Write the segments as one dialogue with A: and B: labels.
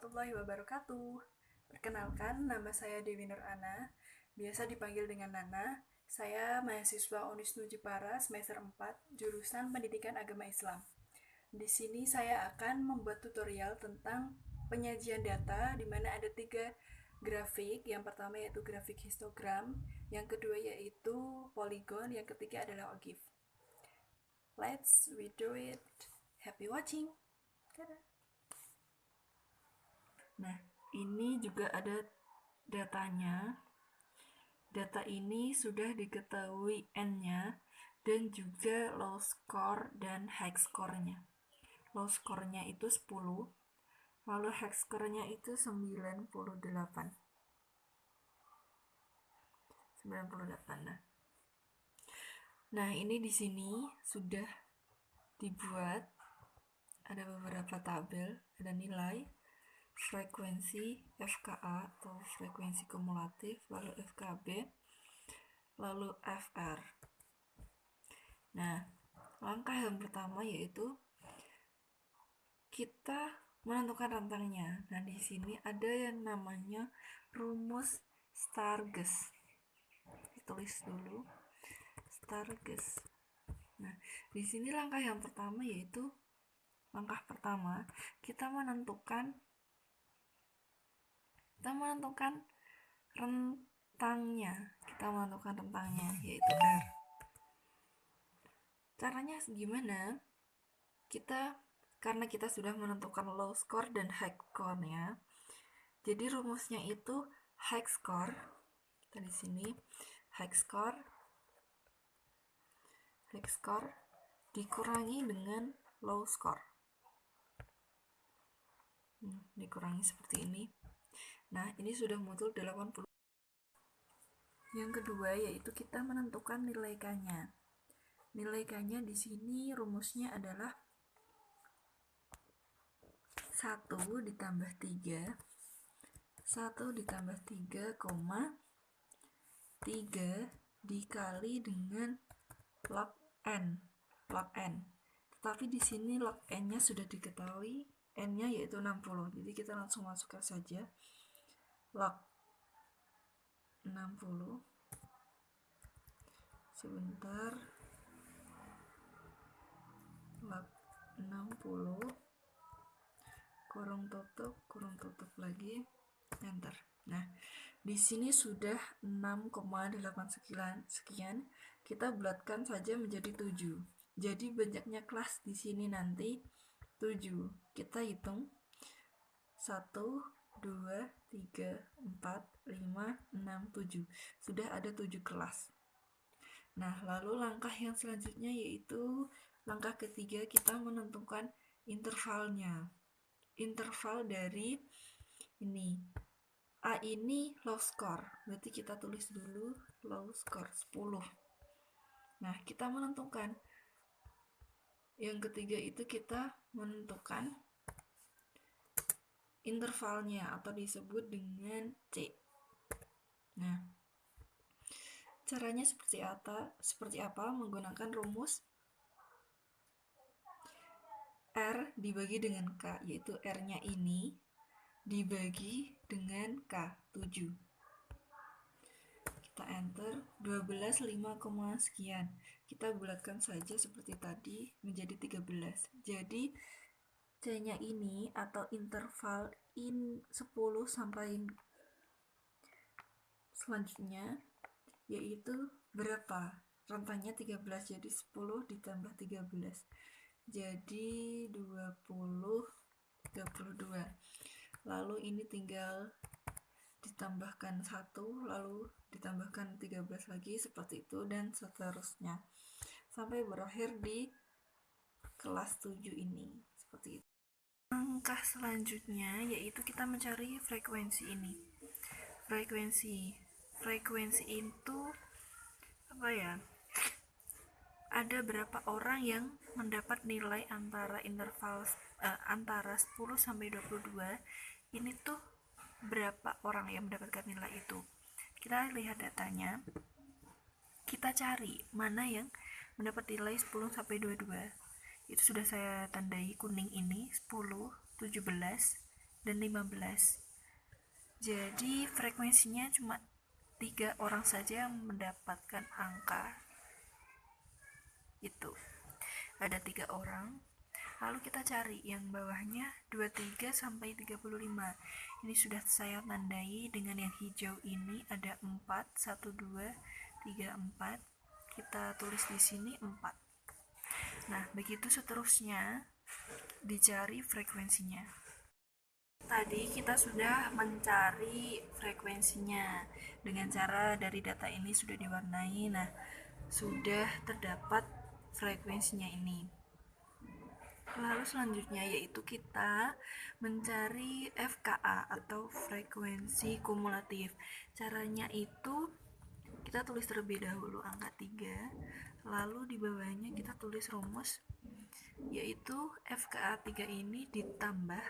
A: warahmatullahi wabarakatuh. Perkenalkan, nama saya Dewi Nur Ana, biasa dipanggil dengan Nana. Saya mahasiswa Unisnu Jepara semester 4, jurusan Pendidikan Agama Islam. Di sini saya akan membuat tutorial tentang penyajian data, di mana ada 3 grafik. Yang pertama yaitu grafik histogram, yang kedua yaitu polygon, yang ketiga adalah OGIF. Let's we do it. Happy watching. Dadah. Nah, ini juga ada datanya. Data ini sudah diketahui N-nya dan juga low score dan high score-nya. Low score-nya itu 10, lalu high score-nya itu 98. Nah, ini di sini sudah dibuat, ada beberapa tabel, ada nilai, frekuensi FKA atau frekuensi kumulatif, lalu FKB, lalu FR. Nah, langkah yang pertama yaitu kita menentukan rentangnya. Nah, di sini ada yang namanya rumus Stargess. Ditulis dulu, Stargess. Nah, di sini langkah yang pertama yaitu kita menentukan rentangnya yaitu R. Caranya gimana? Karena kita sudah menentukan low score dan high score-nya, jadi rumusnya itu high score. Di sini high score dikurangi dengan low score. Dikurangi seperti ini. Nah, ini sudah muncul 80. Yang kedua yaitu kita menentukan nilai K-nya. Nilai K-nya di sini rumusnya adalah 1 ditambah 3 dikali dengan log n. Tetapi di sini log n-nya sudah diketahui, n-nya yaitu 60. Jadi kita langsung masukkan saja log 60. Sebentar. Log 60 kurung tutup lagi, enter. Nah, di sini sudah 6,8 sekian. Kita bulatkan saja menjadi 7. Jadi banyaknya kelas di sini nanti 7. Kita hitung 1, 2, 3, 4, 5, 6, 7. Sudah ada 7 kelas. Nah, lalu langkah yang selanjutnya yaitu langkah ketiga, kita menentukan intervalnya. Interval dari ini. A ini low score, berarti kita tulis dulu low score 10. Nah, kita menentukan yang ketiga itu kita menentukan intervalnya atau disebut dengan C. Nah, caranya seperti apa? Menggunakan rumus R dibagi dengan K, yaitu R-nya ini dibagi dengan K, 7. Kita enter, 12, 5, sekian. Kita bulatkan saja seperti tadi menjadi 13. Jadi C-nya ini atau interval 10 sampai selanjutnya yaitu berapa? Rentangnya 13, jadi 10 ditambah 13. Jadi 20, 32. Lalu ini tinggal ditambahkan 1, lalu ditambahkan 13 lagi, seperti itu dan seterusnya sampai berakhir di kelas 7 ini, seperti itu. Langkah selanjutnya yaitu kita mencari frekuensi ini. Frekuensi itu apa ya? Ada berapa orang yang mendapat nilai antara interval antara 10 sampai 22. Ini tuh berapa orang yang mendapatkan nilai itu. Kita lihat datanya. Kita cari mana yang mendapat nilai 10 sampai 22. Itu sudah saya tandai kuning ini, 10, 17, dan 15. Jadi frekuensinya cuma 3 orang saja yang mendapatkan angka itu. Ada 3 orang. Lalu kita cari yang bawahnya 23 sampai 35. Ini sudah saya tandai dengan yang hijau ini, ada 4, 1 2 3 4. Kita tulis di sini 4. Nah, begitu seterusnya dicari frekuensinya. Tadi kita sudah mencari frekuensinya dengan cara dari data ini sudah diwarnai. Nah, sudah terdapat frekuensinya ini. Lalu selanjutnya yaitu kita mencari FKA atau frekuensi kumulatif. Caranya itu kita tulis terlebih dahulu angka 3, lalu di bawahnya kita tulis rumus, yaitu FKA 3 ini ditambah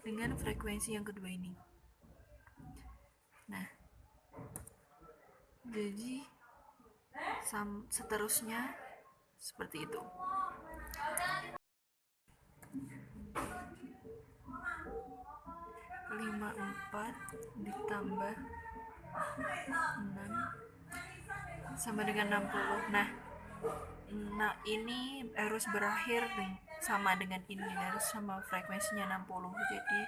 A: dengan frekuensi yang kedua ini. Nah, jadi seterusnya seperti itu. 54 ditambah 6 sama dengan 60. Nah, ini harus berakhir sama dengan ini, harus sama frekuensinya 60. Jadi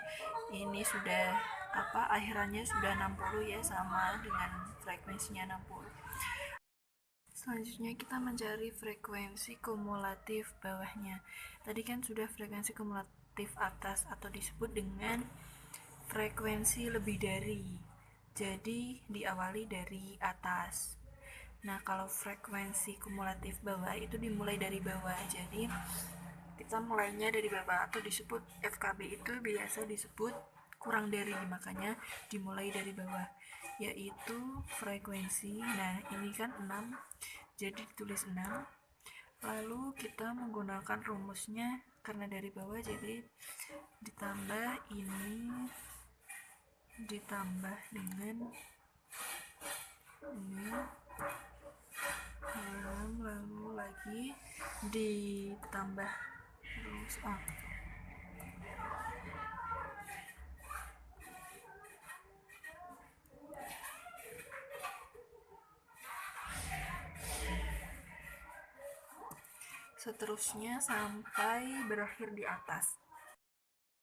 A: ini sudah akhirannya sudah 60 ya, sama dengan frekuensinya 60. Selanjutnya kita mencari frekuensi kumulatif bawahnya. Tadi kan sudah frekuensi kumulatif atas atau disebut dengan frekuensi lebih dari. Jadi diawali dari atas. Nah, kalau frekuensi kumulatif bawah itu dimulai dari bawah. Jadi kita mulainya dari bawah atau disebut FKB itu biasa disebut kurang dari, makanya dimulai dari bawah, yaitu frekuensi. Nah, ini kan 6, jadi ditulis 6. Lalu kita menggunakan rumusnya, karena dari bawah jadi ditambah ini ditambah dengan ini 6, lalu lagi ditambah terus seterusnya sampai berakhir di atas.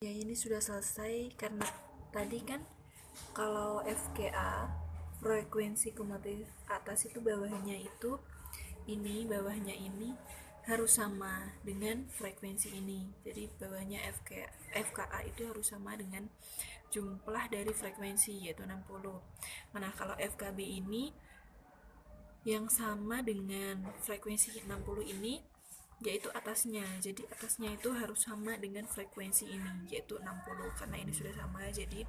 A: Ya, ini sudah selesai karena tadi kan kalau FKA frekuensi kumulatif atas itu bawahnya harus sama dengan frekuensi ini. Jadi bawahnya FKA itu harus sama dengan jumlah dari frekuensi, yaitu 60. Nah, kalau FKB ini yang sama dengan frekuensi 60 ini, yaitu atasnya. Jadi atasnya itu harus sama dengan frekuensi ini, yaitu 60. Karena ini sudah sama, jadi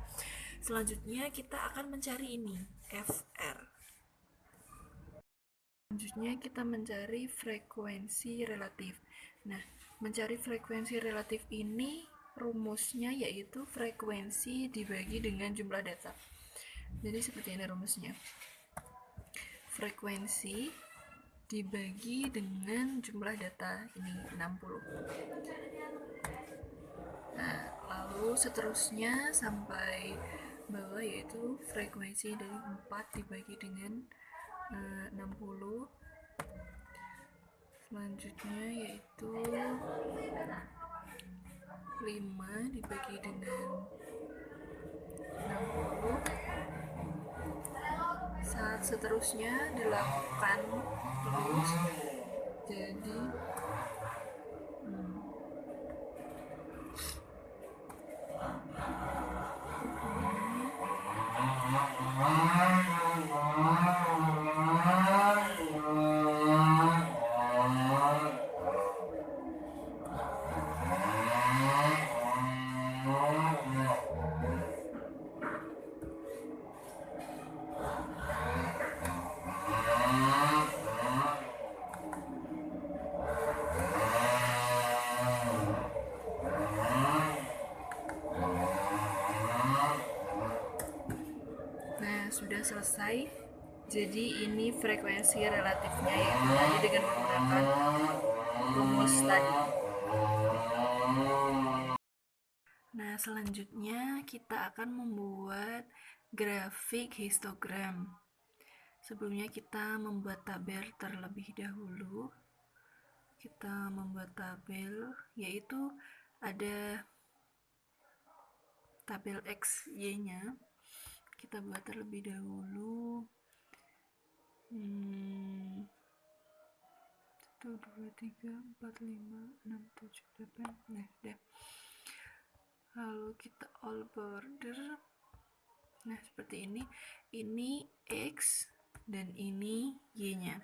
A: selanjutnya kita akan mencari ini, FR. Selanjutnya kita mencari frekuensi relatif. Nah, mencari frekuensi relatif ini rumusnya yaitu frekuensi dibagi dengan jumlah data. Jadi seperti ini rumusnya. Frekuensi dibagi dengan jumlah data, ini 60. Nah, lalu seterusnya sampai bawah yaitu frekuensi dari 4 dibagi dengan 60. Selanjutnya yaitu 5 dibagi dengan 60. Saat seterusnya dilakukan terus, jadi sudah selesai. Jadi ini frekuensi relatifnya, yaitu tadi dengan menggunakan rumus tadi. Nah, selanjutnya kita akan membuat grafik histogram. Sebelumnya kita membuat tabel terlebih dahulu. Kita membuat tabel, yaitu ada tabel X, Y-nya. Kita buat terlebih dahulu. 1, 2, 3, 4, 5, 6, 7, 8. Nah, udah. Lalu kita all border. Nah, seperti ini. Ini X dan ini Y-nya.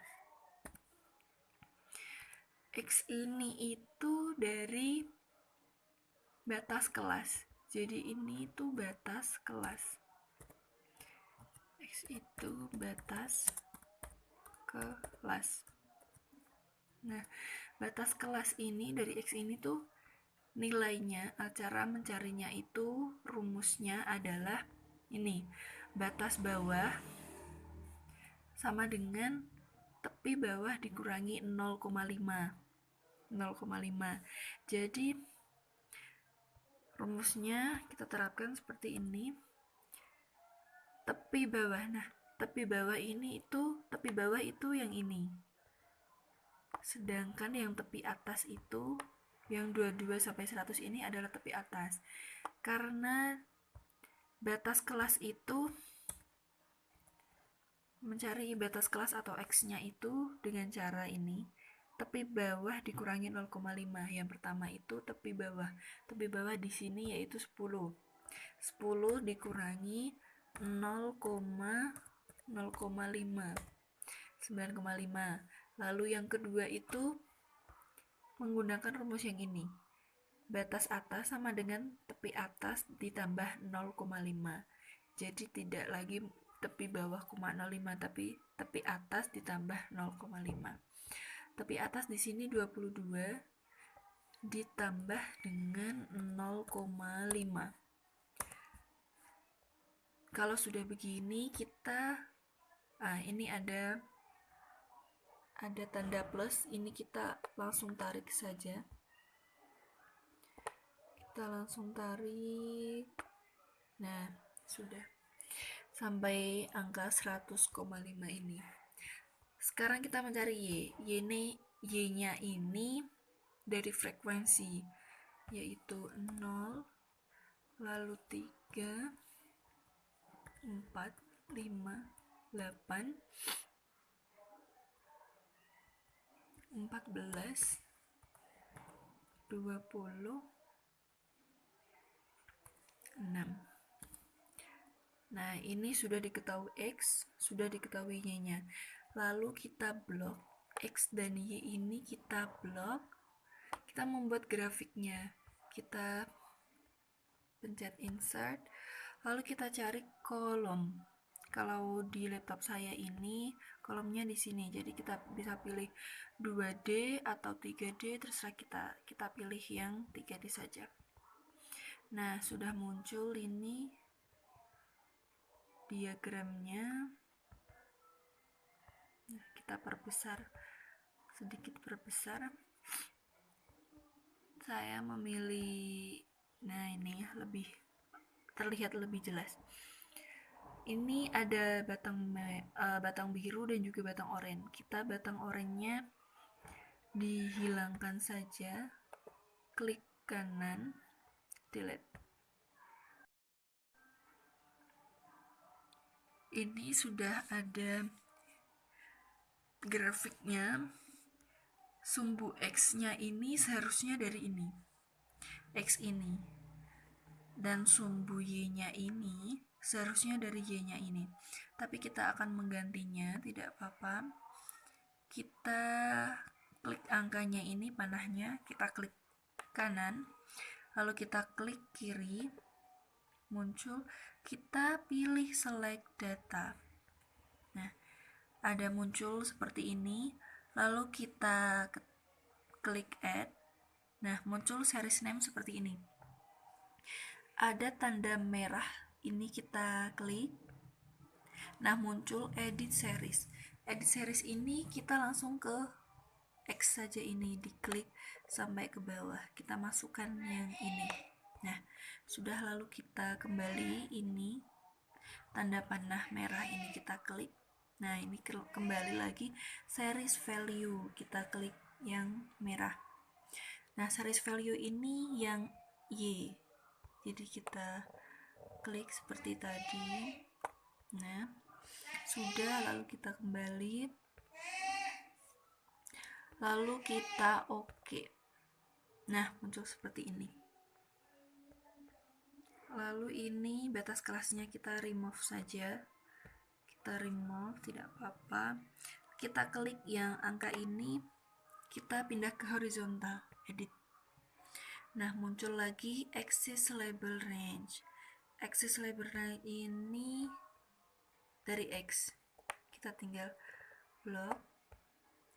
A: X ini itu dari batas kelas. Jadi ini itu batas kelas. X itu batas kelas. Nah, batas kelas ini dari X ini tuh nilainya, cara mencarinya itu rumusnya adalah ini. Batas bawah sama dengan tepi bawah dikurangi 0,5. 0,5. Jadi rumusnya kita terapkan seperti ini. Tepi bawah. Nah, tepi bawah itu yang ini. Sedangkan yang tepi atas itu yang 22 sampai 100 ini adalah tepi atas. Karena batas kelas itu mencari batas kelas atau X-nya itu dengan cara ini. Tepi bawah dikurangi 0,5. Yang pertama itu tepi bawah. Tepi bawah di sini yaitu 10. 10 dikurangi 0,5. 9,5. Lalu yang kedua itu menggunakan rumus yang ini. Batas atas sama dengan tepi atas ditambah 0,5. Jadi tidak lagi tepi bawah 0,05 tapi tepi atas ditambah 0,5. Tepi atas di sini 22 ditambah dengan 0,5. Kalau sudah begini kita ini ada tanda plus, ini kita langsung tarik saja. Kita langsung tarik. Nah, sudah sampai angka 100,5 ini. Sekarang kita mencari Y-nya ini dari frekuensi, yaitu 0, lalu 3, 4, 5, 8, 14, 20, 6. Nah, ini sudah diketahui X, sudah diketahui Y-nya. Lalu kita blok X dan Y ini, kita blok. Kita membuat grafiknya. Kita pencet insert, lalu kita cari kolom. Kalau di laptop saya ini kolomnya di sini. Jadi kita bisa pilih 2D atau 3D, terserah kita pilih yang 3D saja. Nah, sudah muncul ini diagramnya. Nah, kita perbesar, sedikit perbesar. Saya memilih, nah ini lebih terlihat lebih jelas. Ini ada batang biru dan juga batang oranye. Kita batang oranye dihilangkan saja. Klik kanan, delete. Ini sudah ada grafiknya. Sumbu X-nya ini seharusnya dari ini, X ini. Dan sumbu Y-nya ini seharusnya dari Y-nya ini. Tapi kita akan menggantinya, tidak apa-apa. Kita klik angkanya ini, panahnya, kita klik kanan, lalu kita klik kiri, muncul, kita pilih select data. Nah, ada muncul seperti ini, lalu kita klik add. Nah, muncul series name seperti ini. Ada tanda merah, ini kita klik. Nah, muncul edit series. Edit series ini kita langsung ke X saja, ini diklik sampai ke bawah. Kita masukkan yang ini. Nah, sudah, lalu kita kembali ini tanda panah merah ini kita klik. Nah, ini kembali lagi series value, kita klik yang merah. Nah, series value ini yang Y, jadi kita klik seperti tadi. Nah, sudah, lalu kita kembali, lalu kita oke. Nah, muncul seperti ini. Lalu ini batas kelasnya kita remove saja, kita remove, tidak apa-apa. Kita klik yang angka ini, kita pindah ke horizontal, edit. Nah, muncul lagi axis label range. Axis label range ini dari X, kita tinggal blok.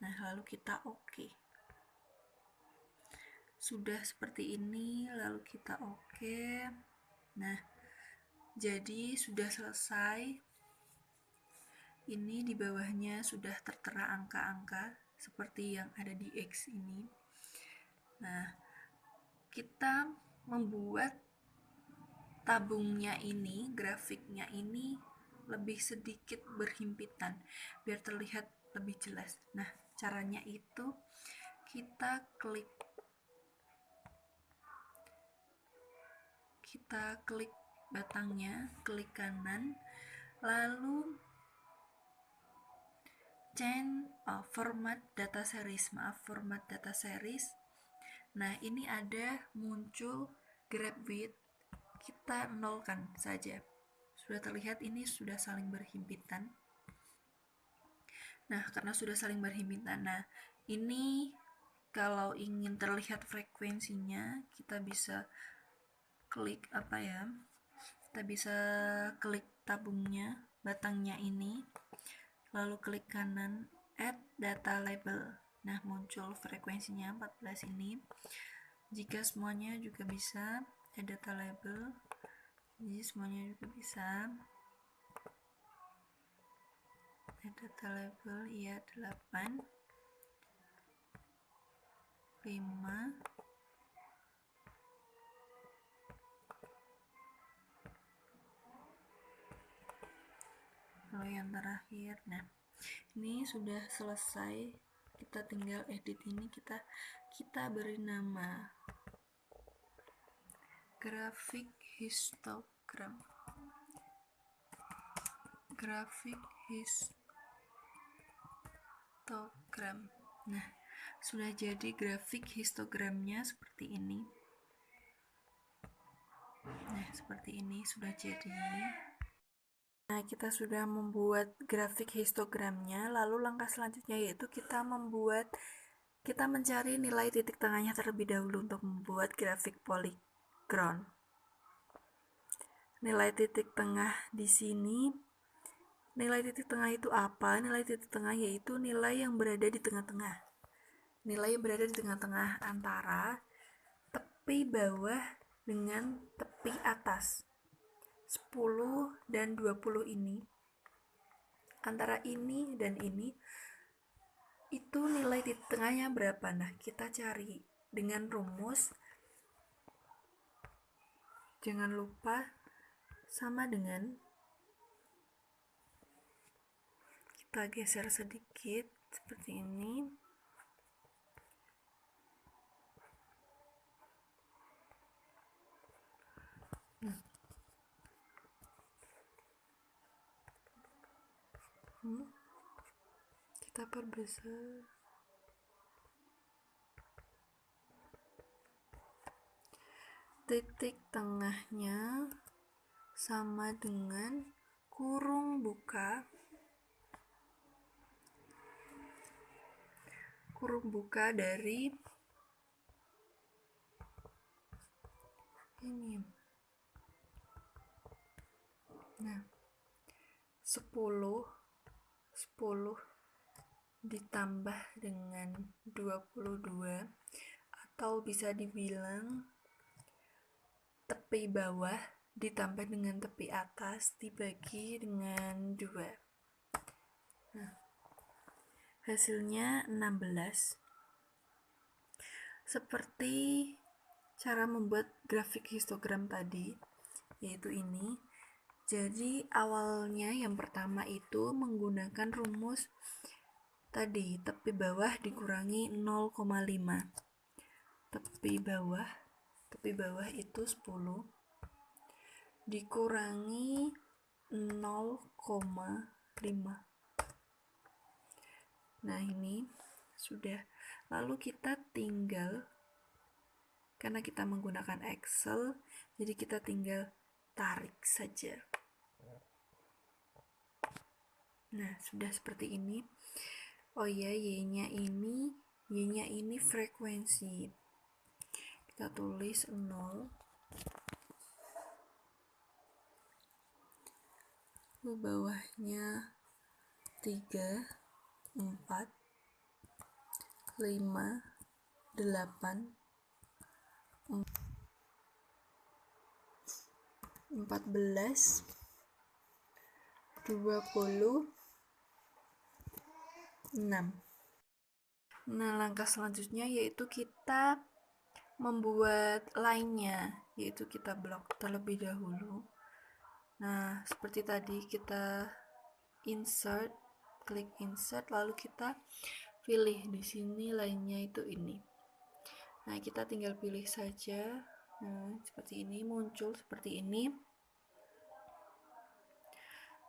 A: Nah, lalu kita oke. Sudah seperti ini, lalu kita oke. Nah, jadi sudah selesai. Ini di bawahnya sudah tertera angka-angka seperti yang ada di X ini. Nah, kita membuat tabungnya ini, grafiknya ini lebih sedikit berhimpitan biar terlihat lebih jelas. Nah, caranya itu kita klik batangnya, klik kanan, lalu change format data series. Nah, ini ada muncul grab width, kita nolkan saja. Sudah terlihat ini sudah saling berhimpitan. Nah, karena sudah saling berhimpitan, nah ini kalau ingin terlihat frekuensinya, kita bisa klik kita bisa klik tabungnya, batangnya ini, lalu klik kanan add data label. Nah, muncul frekuensinya 14 ini. Jika semuanya juga bisa add data label, jadi semuanya juga bisa add data label, ya 8 5 lalu yang terakhir. Nah, ini sudah selesai, kita tinggal edit ini, kita beri nama grafik histogram. Nah, sudah jadi grafik histogramnya seperti ini. Nah, seperti ini sudah jadi. Nah, kita sudah membuat grafik histogramnya, lalu langkah selanjutnya yaitu kita mencari nilai titik tengahnya terlebih dahulu untuk membuat grafik polygon. Nilai titik tengah di sini, nilai titik tengah itu apa? Nilai titik tengah yaitu nilai yang berada di tengah-tengah. Nilai yang berada di tengah-tengah antara tepi bawah dengan tepi atas. 10 dan 20 ini, antara ini dan ini, itu nilai titik tengahnya berapa? Nah, kita cari dengan rumus, jangan lupa sama dengan, kita geser sedikit seperti ini. Kita perbesar. Titik tengahnya sama dengan kurung buka dari ini. Nah, 10 ditambah dengan 22, atau bisa dibilang tepi bawah ditambah dengan tepi atas dibagi dengan 2. Nah, hasilnya 16. Seperti cara membuat grafik histogram tadi, yaitu ini. Jadi awalnya yang pertama itu menggunakan rumus tadi, tepi bawah dikurangi 0,5. Tepi bawah itu 10 dikurangi 0,5. Nah, ini sudah. Lalu kita tinggal, karena kita menggunakan Excel, jadi kita tinggal tarik saja. Nah, sudah seperti ini. Oh ya, Y-nya ini frekuensi. Kita tulis 0. Lalu bawahnya 3, 4, 5, 8, 14, 26. Nah, langkah selanjutnya yaitu kita membuat line-nya, yaitu kita blok terlebih dahulu. Nah, seperti tadi kita klik insert, lalu kita pilih di sini line-nya itu ini. Nah, kita tinggal pilih saja. Nah, seperti ini, muncul seperti ini.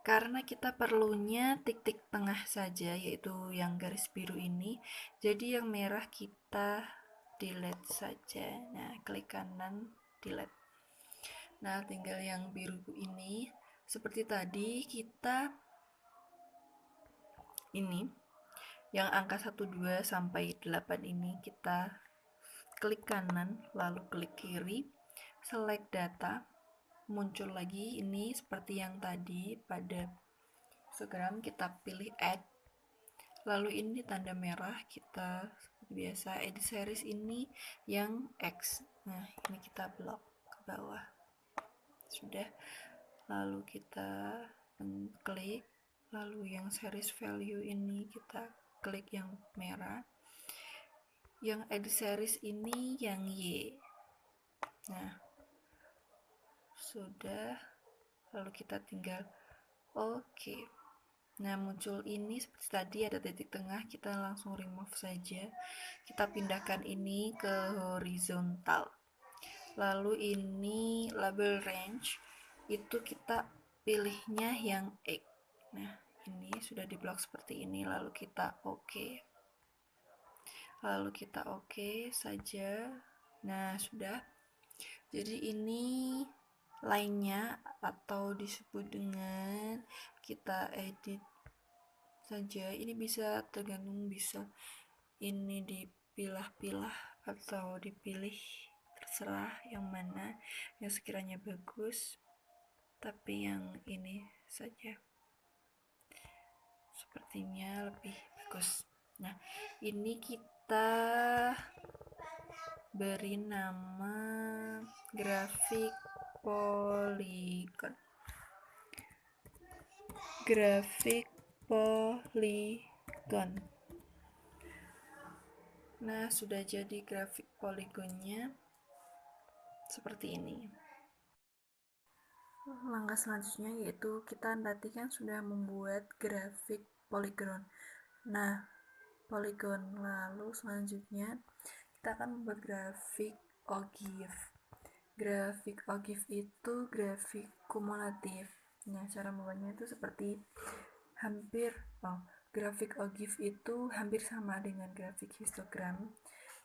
A: Karena kita perlunya titik tengah saja, yaitu yang garis biru ini, jadi yang merah kita delete saja. Nah, klik kanan, delete. Nah, tinggal yang biru ini. Seperti tadi, kita ini, yang angka 12 sampai 8 ini, kita klik kanan, lalu klik kiri, select data, muncul lagi ini seperti yang tadi pada histogram, kita pilih add, lalu ini tanda merah, kita seperti biasa edit series ini yang X. Nah, ini kita blok ke bawah. Sudah, lalu kita klik, lalu yang series value ini kita klik yang merah, yang edit series ini yang Y. Nah, sudah, lalu kita tinggal oke. Nah, muncul ini seperti tadi ada titik tengah, kita langsung remove saja. Kita pindahkan ini ke horizontal. Lalu ini label range, itu kita pilihnya yang X. Nah, ini sudah diblok seperti ini, lalu kita oke. Lalu kita oke saja. Nah, sudah. Jadi ini line-nya, atau disebut dengan kita edit saja. Ini bisa tergantung, bisa ini dipilah-pilah atau dipilih, terserah yang mana yang sekiranya bagus, tapi yang ini saja sepertinya lebih bagus. Nah, ini kita beri nama grafik polygon. Nah, sudah jadi grafik poligonnya seperti ini. Langkah selanjutnya yaitu kita nanti kan sudah membuat grafik poligon. Nah, poligon, lalu selanjutnya kita akan membuat grafik ogive. Grafik ogive itu grafik kumulatif. Nah, cara membuatnya itu seperti grafik ogive itu hampir sama dengan grafik histogram.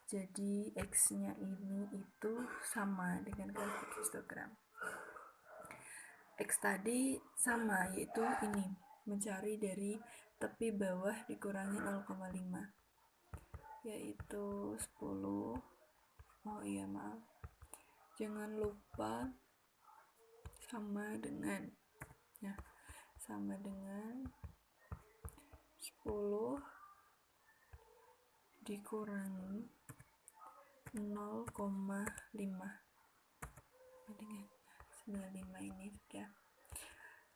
A: Jadi X-nya ini itu sama dengan grafik histogram. X tadi sama, yaitu ini, mencari dari tepi bawah dikurangi 0,5, yaitu 10. Oh iya, maaf, jangan lupa sama dengan 10 dikurangi 0,5 dengan 95 ini sudah.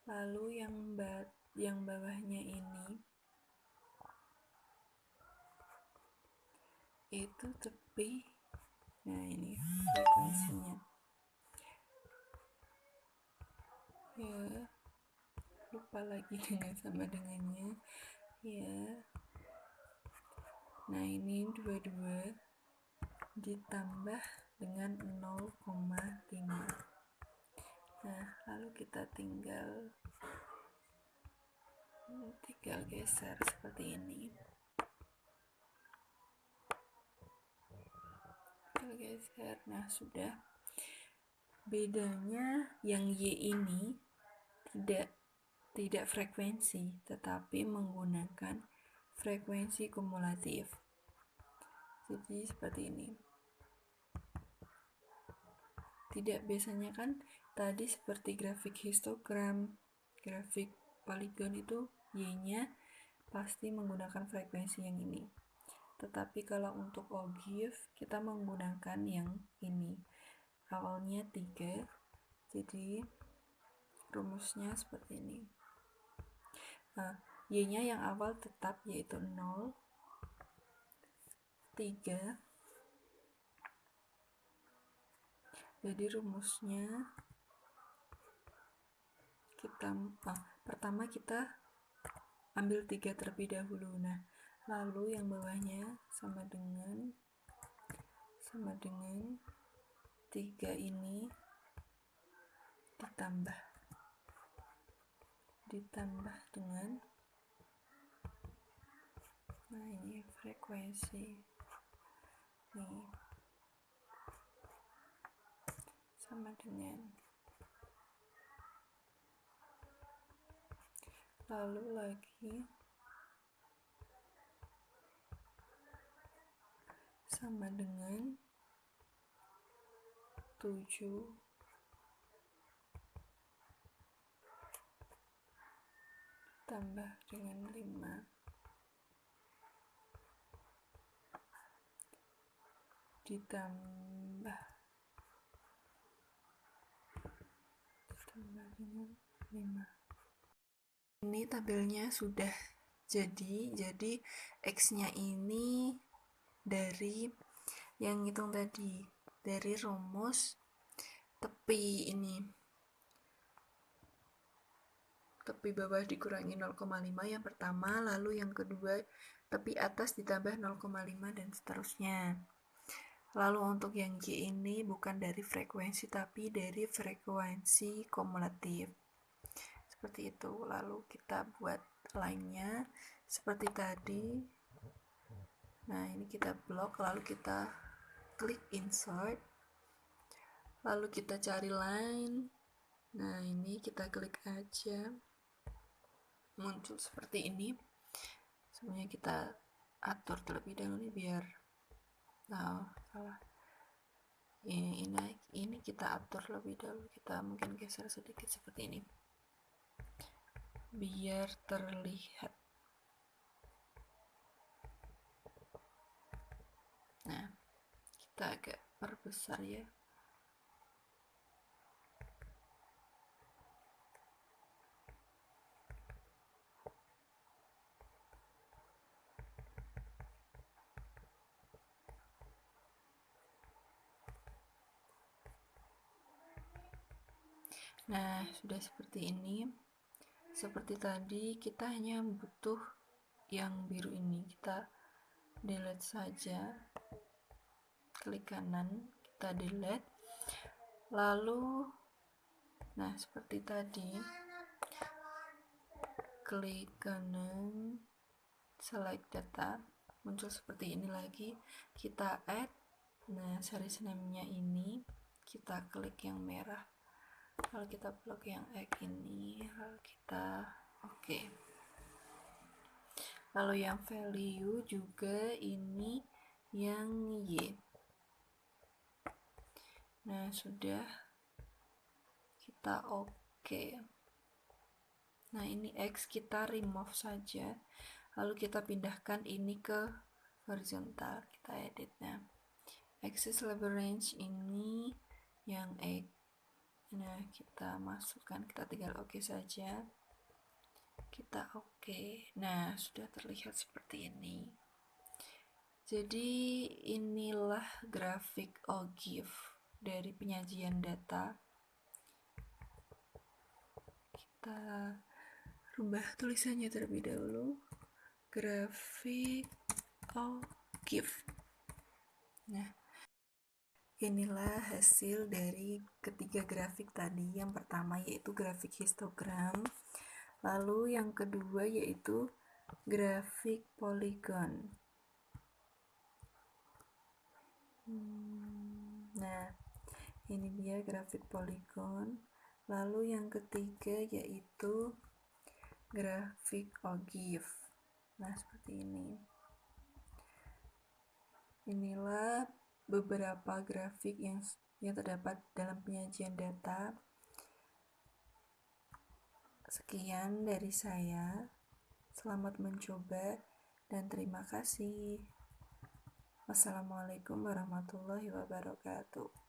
A: Lalu yang bawahnya ini itu tepi Nah ini frekuensinya ya, lupa lagi dengan sama dengannya ya. Nah ini 22 ditambah dengan 0,5. Nah lalu kita tinggal geser seperti ini, geser. Nah sudah. Bedanya yang Y ini tidak frekuensi, tetapi menggunakan frekuensi kumulatif. Jadi seperti ini. Tidak, biasanya kan tadi seperti grafik histogram, grafik poligon itu Y-nya pasti menggunakan frekuensi yang ini. Tetapi kalau untuk ogive kita menggunakan yang ini. Awalnya 3, jadi rumusnya seperti ini. Nah, Y-nya yang awal tetap yaitu 0, 3. Jadi rumusnya pertama kita ambil 3 terlebih dahulu. Nah, lalu yang bawahnya sama dengan 3 ini ditambah dengan, nah ini frekuensi nih, sama dengan, lalu lagi sama dengan 7 tambah dengan 5 ditambah dengan 5. Ini tabelnya sudah jadi X-nya ini dari yang hitung tadi, dari rumus tepi ini, tepi bawah dikurangi 0,5 yang pertama, lalu yang kedua tepi atas ditambah 0,5 dan seterusnya. Lalu untuk yang G ini bukan dari frekuensi tapi dari frekuensi kumulatif. Seperti itu. Lalu kita buat line-nya seperti tadi. Nah, ini kita blok, lalu kita klik insert. Lalu kita cari line. Nah, ini kita klik aja. Muncul seperti ini. Sebenarnya kita atur terlebih dahulu nih biar salah. Ini kita atur lebih dahulu. Kita mungkin geser sedikit seperti ini. Biar terlihat. Nah, kita agak perbesar ya. Nah, sudah seperti ini. Seperti tadi, kita hanya butuh yang biru ini. Kita delete saja. Klik kanan, kita delete. Lalu, nah seperti tadi, klik kanan, select data, muncul seperti ini lagi. Kita add, nah series name-nya ini, kita klik yang merah. Lalu kita blok yang X ini, lalu kita oke. Lalu yang value juga ini yang Y. Nah, sudah kita oke. Nah, ini X kita remove saja. Lalu kita pindahkan ini ke horizontal. Kita edit. Nah, axis label range ini yang X. Nah, kita masukkan, kita tinggal oke saja. Kita oke. Nah, sudah terlihat seperti ini. Jadi inilah grafik OGIF dari penyajian data. Kita rubah tulisannya terlebih dahulu. Grafik OGIF. Nah, inilah hasil dari ketiga grafik tadi. Yang pertama yaitu grafik histogram, lalu yang kedua yaitu grafik poligon. Nah, ini dia grafik poligon. Lalu yang ketiga yaitu grafik OGIF. Nah, seperti ini. Inilah beberapa grafik yang terdapat dalam penyajian data. Sekian dari saya. Selamat mencoba dan terima kasih. Wassalamualaikum warahmatullahi wabarakatuh.